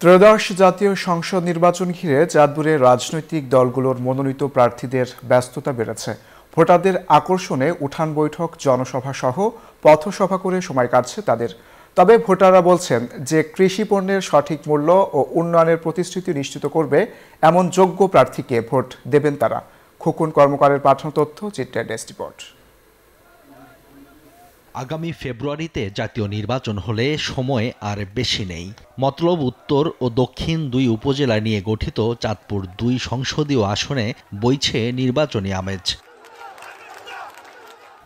ত্রয়োদশ জাতীয় সংসদ নির্বাচন ঘিরে চাঁদপুরে রাজনৈতিক দলগুলোর মনোনীত প্রার্থীদের ব্যস্ততা বেড়েছে। ভোটারদের আকর্ষণে উঠান বৈঠক, জনসভা সহ পথসভা করে সময় কাটছে তাদের। তবে ভোটাররা বলছেন যে কৃষি পণ্যের সঠিক মূল্য ও উন্নয়নের প্রতিশ্রুতি নিশ্চিত করবে এমন যোগ্য প্রার্থীকে ভোট দেবেন তারা। খোকন কর্মকারের পাঠানো তথ্য, চিত্রের ডেস্ক রিপোর্ট। আগামী ফেব্রুয়ারিতে জাতীয় নির্বাচন হলে সময় আর বেশি নেই। মতলব উত্তর ও দক্ষিণ দুই উপজেলা নিয়ে গঠিত চাঁদপুর ২ সংসদীয় আসনে বইছে নির্বাচনী আমেজ।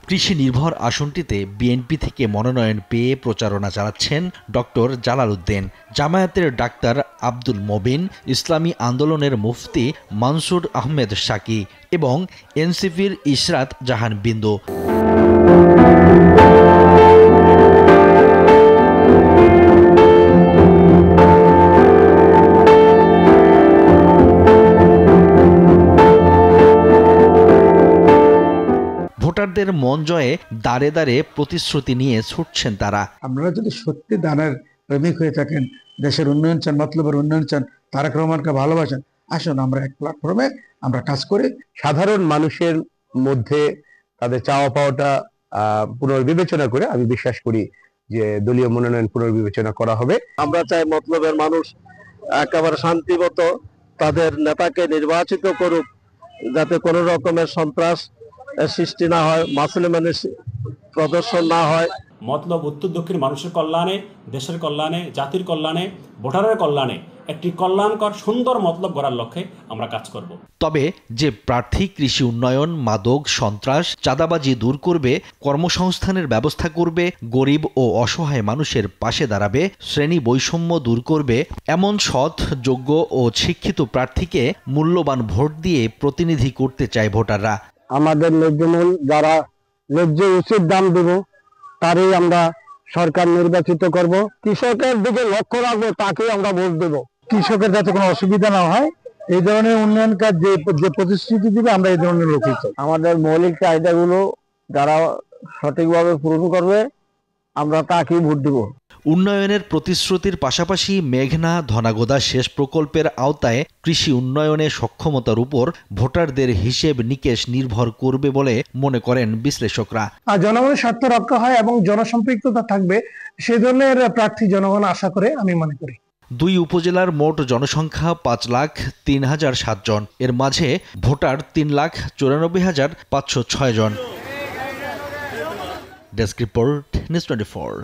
কৃষি নির্ভর আসনটিতে বিএনপি থেকে মনোনয়ন পেয়ে প্রচারণা চালাচ্ছেন ডক্টর জালাল উদ্দিন, জামায়াতের ডাক্তার আব্দুল মবিন, ইসলামী আন্দোলনের মুফতি মানসুর আহমেদ শাকি এবং এনসিপির ইশরাত জাহান বিন্দু। ভোটারদের মন জয়ে দাঁড়ে দাঁড়ে প্রতিশ্রুতি নিয়ে ছুটছেন তারা। আপনারা যদি সত্যি দানের প্রেমিক হয়ে থাকেন, দেশের উন্নয়ন চান, মতলবের উন্নয়ন চান, তারেক রহমানকে ভালোবাসেন, আসুন আমরা এক প্ল্যাটফর্মে আমরা কাজ করি। সাধারণ মানুষের মধ্যে তাদের চাওয়া পাওয়াটা পুনর্বিবেচনা করে আমি বিশ্বাস করি যে দলীয় মনোনয়ন পুনর্বিবেচনা করা হবে। আমরা চাই মতলবের মানুষ একেবারে শান্তিমত তাদের নেতাকে নির্বাচিত করুক, যাতে কোনো রকমের সন্ত্রাস সৃষ্টি না হয়, মাসুলমানের প্রদর্শন না হয়। মতলব উত্তর দক্ষিণ মানুষের কল্যাণে, দেশের কল্যাণে, জাতির কল্যাণে, ভোটারের কল্যাণে একটি কল্যাণকর সুন্দর মতলব গড়ার লক্ষ্যে আমরা কাজ করব। তবে যে প্রার্থী কৃষি উন্নয়ন, মাদক, সন্ত্রাস, চাঁদাবাজি দূর করবে, কর্মসংস্থানের ব্যবস্থা করবে, গরিব ও অসহায় মানুষের পাশে দাঁড়াবে, শ্রেণী বৈষম্য দূর করবে, এমন সৎ, যোগ্য ও শিক্ষিত প্রার্থীকে মূল্যবান ভোট দিয়ে প্রতিনিধি করতে চায় ভোটাররা। আমাদের ন্যায্যমূল যারা ন্যায্য উচিত দাম দেব তারই আমরা সরকার নির্বাচিত করব। কৃষকের দিকে লক্ষ্য রাখবো, তাকেই আমরা ভোট দেব। কৃষকের যাতে কোনো অসুবিধা না হয়, এই ধরনের উন্নয়ন কাজ যে প্রতিশ্রুতি দিবে আমরা এই ধরনের লোকই চাই। আমাদের মৌলিক চাহিদাগুলো যারা সঠিকভাবে পূরণ করবে আমরা তাকেই ভোট দেব। উন্নয়নের প্রতিশ্রুতির পাশাপাশি মেঘনা ধনাগোদা সেচ প্রকল্পের আওতায় কৃষি উন্নয়নে সক্ষমতার উপর ভোটারদের হিসেব নিকেশ নির্ভর করবে বলে মনে করেন বিশ্লেষকরা। জনগণের স্বার্থ রক্ষা হয় এবং জনসম্পৃক্ততা থাকবে, সে ধরনের প্রার্থী জনগণ আশা করে আমি মনে করি। ২ উপজেলার মোট জনসংখ্যা ৫,০৩,০০৭ জন। এর মাঝে ভোটার ৩,৯৪,৫০৬ জন। Desk report, news 24।